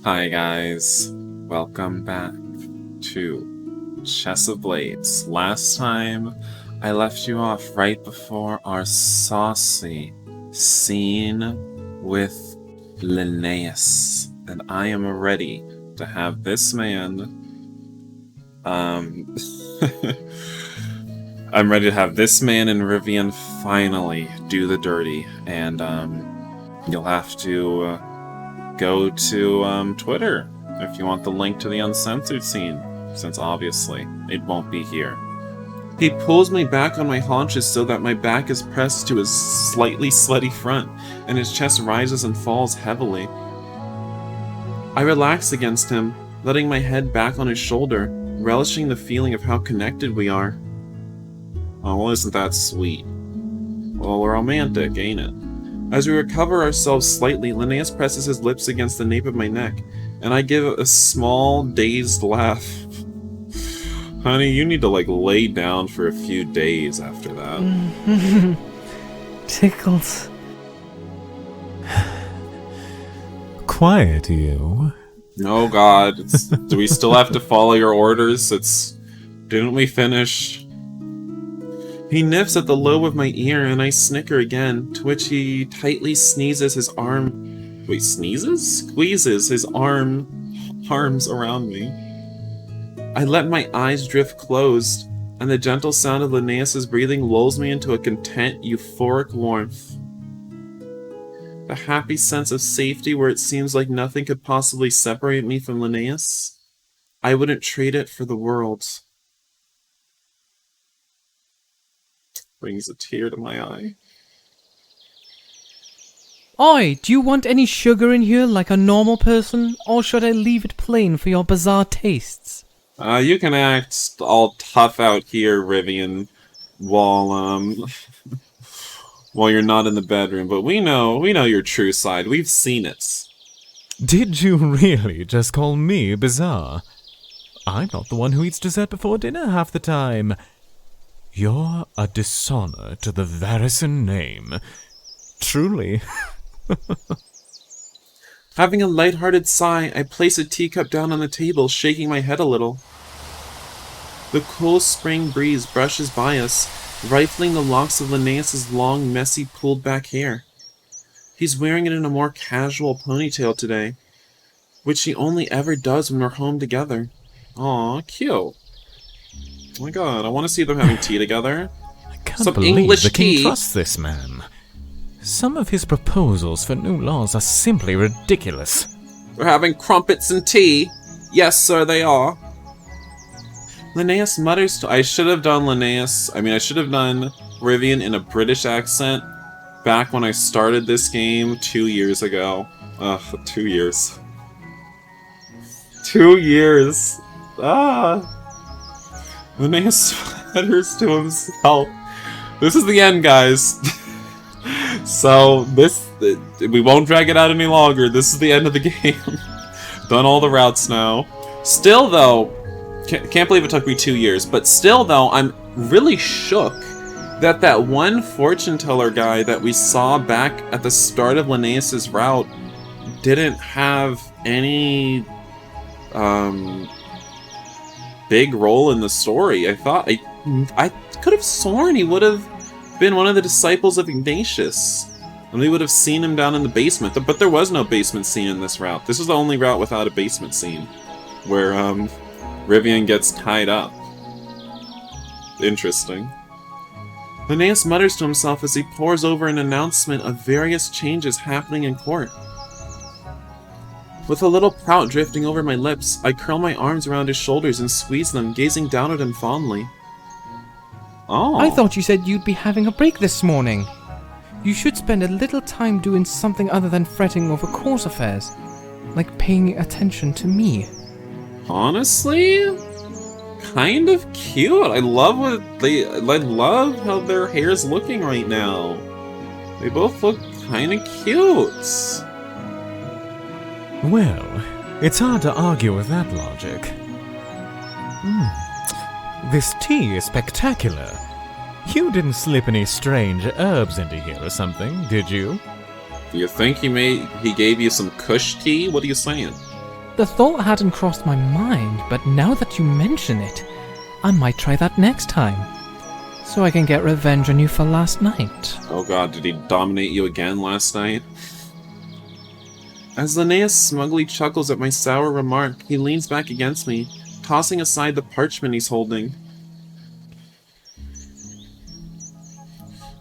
Hi guys, welcome back to Chess of Blades. Last time I left you off right before our saucy scene with Linnaeus, and I am ready to have this man I'm ready to have this man and Rivian finally do the dirty, and you'll have to go to Twitter if you want the link to the uncensored scene, since obviously it won't be here. He pulls me back on my haunches so that my back is pressed to his slightly slutty front, and his chest rises and falls heavily. I relax against him, letting my head back on his shoulder, relishing the feeling of how connected we are. Oh, well, isn't that sweet? Well, we're romantic, ain't it? As we recover ourselves slightly, Linnaeus presses his lips against the nape of my neck, and I give a small, dazed laugh. Honey, you need to, lay down for a few days after that. Tickles. Quiet, you. Oh god, do we still have to follow your orders? Didn't we finish? He nips at the lobe of my ear, and I snicker again, to which he tightly sneezes his arm... Wait, sneezes? Squeezes his arms around me. I let my eyes drift closed, and the gentle sound of Linnaeus' breathing lulls me into a content, euphoric warmth. The happy sense of safety where it seems like nothing could possibly separate me from Linnaeus. I wouldn't trade it for the world. Brings a tear to my eye. Oi, do you want any sugar in here like a normal person, or should I leave it plain for your bizarre tastes? You can act all tough out here, Rivian, while you're not in the bedroom, but we know your true side. We've seen it. Did you really just call me bizarre? I'm not the one who eats dessert before dinner half the time. You're a dishonor to the Varison name. Truly. Having a light-hearted sigh, I place a teacup down on the table, shaking my head a little. The cool spring breeze brushes by us, rifling the locks of Linnaeus' long, messy, pulled-back hair. He's wearing it in a more casual ponytail today, which he only ever does when we're home together. Aw, cute. Oh my god, I want to see them having tea together. I can't Some believe English the king tea. trusts this man. Some of his proposals for new laws are simply ridiculous. We're having crumpets and tea. Yes, sir, they are. Linnaeus mutters to... I should have done Rivian in a British accent back when I started this game 2 years ago. Ugh, 2 years. 2 years. Linnaeus mutters to himself. This is the end, guys. So, we won't drag it out any longer. This is the end of the game. Done all the routes now. Still, though, can't believe it took me 2 years, but still, though, I'm really shook that one fortune teller guy that we saw back at the start of Linnaeus' route didn't have any big role in the story. I thought I could have sworn he would have been one of the disciples of Ignatius, and we would have seen him down in the basement. But there was no basement scene in this route. This is the only route without a basement scene, where Rivian gets tied up. Interesting. Linnaeus mutters to himself as he pores over an announcement of various changes happening in court. With a little pout drifting over my lips, I curl my arms around his shoulders and squeeze them, gazing down at him fondly. Oh. I thought you said you'd be having a break this morning. You should spend a little time doing something other than fretting over court affairs, like paying attention to me. Honestly, kind of cute. I love how their hair's looking right now. They both look kind of cute. Well, it's hard to argue with that logic. This tea is spectacular. You didn't slip any strange herbs into here or something, did you? Do you think he gave you some Kush tea? What are you saying? The thought hadn't crossed my mind, but now that you mention it, I might try that next time. So I can get revenge on you for last night. Oh god, did he dominate you again last night? As Linnaeus smugly chuckles at my sour remark, he leans back against me, tossing aside the parchment he's holding.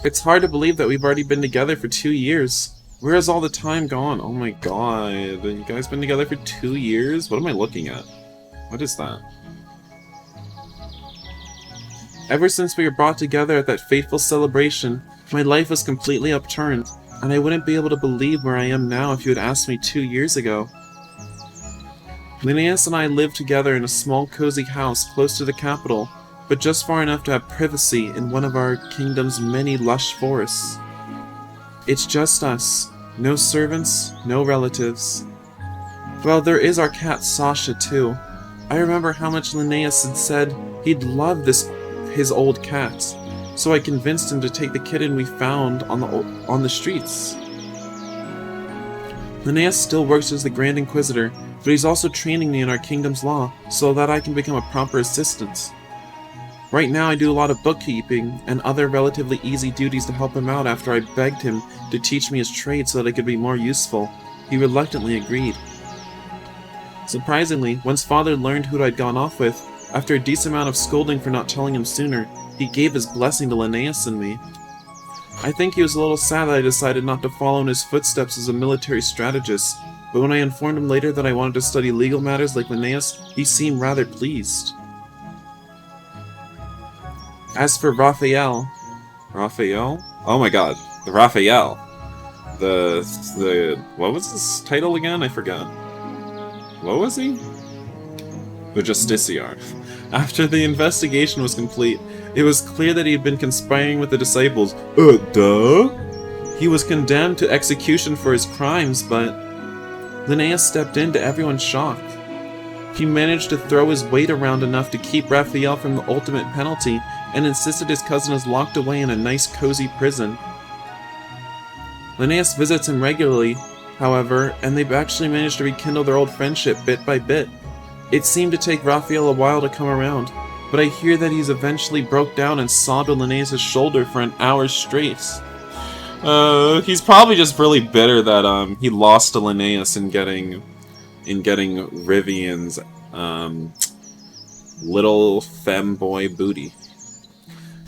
It's hard to believe that we've already been together for 2 years. Where has all the time gone? Oh my god, you guys been together for 2 years? What am I looking at? What is that? Ever since we were brought together at that fateful celebration, my life was completely upturned, and I wouldn't be able to believe where I am now if you had asked me 2 years ago. Linnaeus and I lived together in a small cozy house close to the capital, but just far enough to have privacy in one of our kingdom's many lush forests. It's just us. No servants, no relatives. Well, there is our cat Sasha, too. I remember how much Linnaeus had said he'd love his old cat, so I convinced him to take the kitten we found on the streets. Linnaeus still works as the Grand Inquisitor, but he's also training me in our kingdom's law, so that I can become a proper assistant. Right now I do a lot of bookkeeping and other relatively easy duties to help him out after I begged him to teach me his trade so that I could be more useful. He reluctantly agreed. Surprisingly, once Father learned who I'd gone off with, after a decent amount of scolding for not telling him sooner, he gave his blessing to Linnaeus and me. I think he was a little sad that I decided not to follow in his footsteps as a military strategist, but when I informed him later that I wanted to study legal matters like Linnaeus, he seemed rather pleased. As for Raphael... Raphael? Oh my god, the Raphael. The... What was his title again? I forgot. What was he? The Justiciar. After the investigation was complete, it was clear that he had been conspiring with the disciples. Duh? He was condemned to execution for his crimes, but Linnaeus stepped in to everyone's shock. He managed to throw his weight around enough to keep Raphael from the ultimate penalty and insisted his cousin is locked away in a nice cozy prison. Linnaeus visits him regularly, however, and they've actually managed to rekindle their old friendship bit by bit. It seemed to take Raphael a while to come around, but I hear that he's eventually broke down and sobbed on Linnaeus' shoulder for an hour straight. He's probably just really bitter that he lost to Linnaeus in getting Rivian's little femboy booty.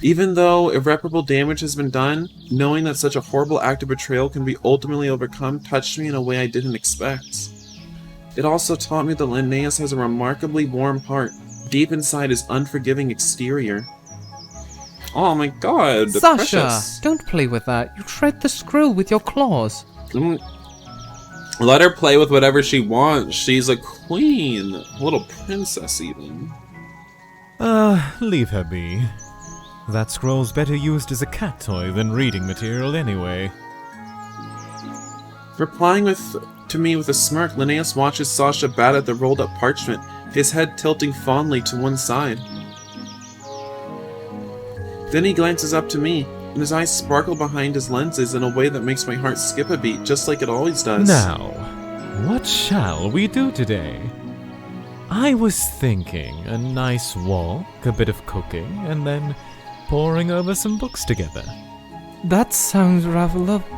Even though irreparable damage has been done, knowing that such a horrible act of betrayal can be ultimately overcome touched me in a way I didn't expect. It also taught me that Linnaeus has a remarkably warm heart, deep inside his unforgiving exterior. Oh my god, Sasha, precious. don't play with that. You shred the scroll with your claws. Let her play with whatever she wants. She's a queen. A little princess, even. Leave her be. That scroll's better used as a cat toy than reading material anyway. Replying to me with a smirk, Linnaeus watches Sasha bat at the rolled-up parchment, his head tilting fondly to one side. Then he glances up to me, and his eyes sparkle behind his lenses in a way that makes my heart skip a beat, just like it always does. Now, what shall we do today? I was thinking a nice walk, a bit of cooking, and then poring over some books together. That sounds rather lovely.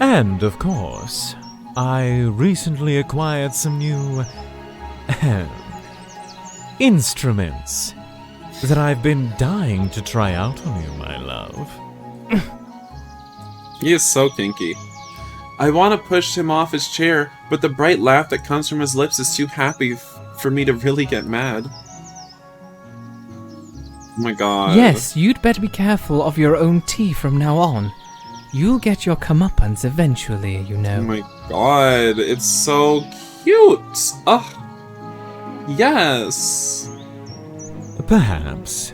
And, of course, I recently acquired some new instruments that I've been dying to try out on you, my love. He is so kinky. I want to push him off his chair, but the bright laugh that comes from his lips is too happy for me to really get mad. Oh my god. Yes, you'd better be careful of your own tea from now on. You'll get your comeuppance eventually, you know. Oh my god, it's so cute! Ugh. Yes! Perhaps.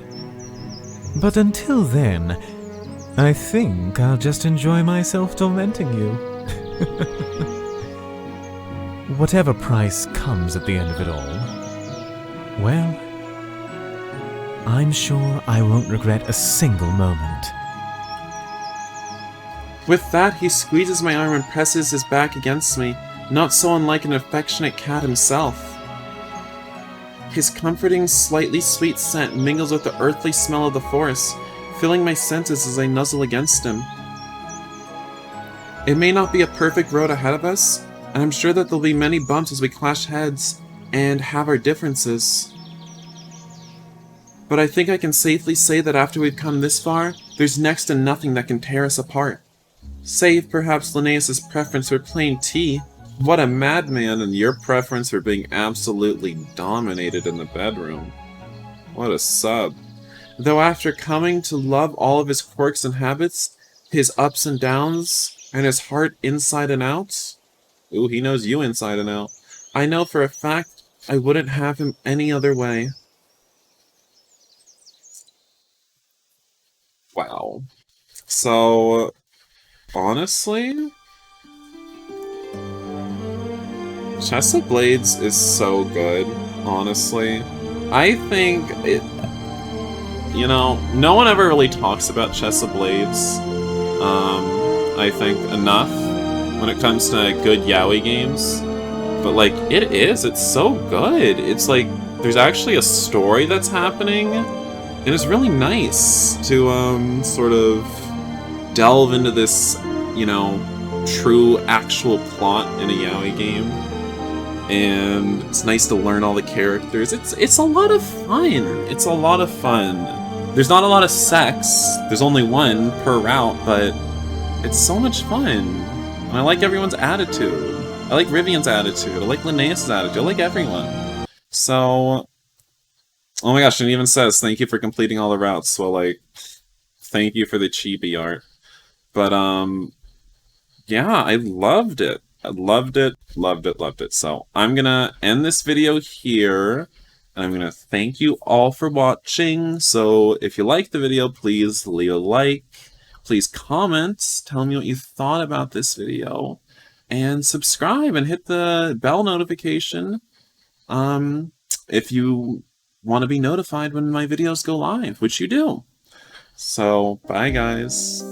But until then, I think I'll just enjoy myself tormenting you. Whatever price comes at the end of it all, well, I'm sure I won't regret a single moment. With that, he squeezes my arm and presses his back against me, not so unlike an affectionate cat himself. His comforting, slightly sweet scent mingles with the earthly smell of the forest, filling my senses as I nuzzle against him. It may not be a perfect road ahead of us, and I'm sure that there'll be many bumps as we clash heads and have our differences. But I think I can safely say that after we've come this far, there's next to nothing that can tear us apart. Save perhaps Linnaeus' preference for plain tea. What a madman, and your preference for being absolutely dominated in the bedroom. What a sub. Though after coming to love all of his quirks and habits, his ups and downs, and his heart inside and out, ooh, he knows you inside and out, I know for a fact I wouldn't have him any other way. Wow. So, honestly, Chess of Blades is so good, honestly. I think it... You know, no one ever really talks about Chess of Blades, I think, enough when it comes to good yaoi games. But, like, it's so good. It's like, there's actually a story that's happening, and it's really nice to, sort of delve into this, you know, true, actual plot in a yaoi game. And it's nice to learn all the characters. It's a lot of fun. It's a lot of fun. There's not a lot of sex. There's only one per route, but it's so much fun. And I like everyone's attitude. I like Rivian's attitude. I like Linnaeus' attitude. I like everyone. So, oh my gosh, and it even says, thank you for completing all the routes. Well, like, thank you for the chibi art. But, yeah, I loved it. I loved it, loved it, loved it. So, I'm gonna end this video here, and I'm gonna thank you all for watching. So, if you liked the video, please leave a like. Please comment, tell me what you thought about this video, and subscribe and hit the bell notification if you want to be notified when my videos go live, which you do. So, bye guys.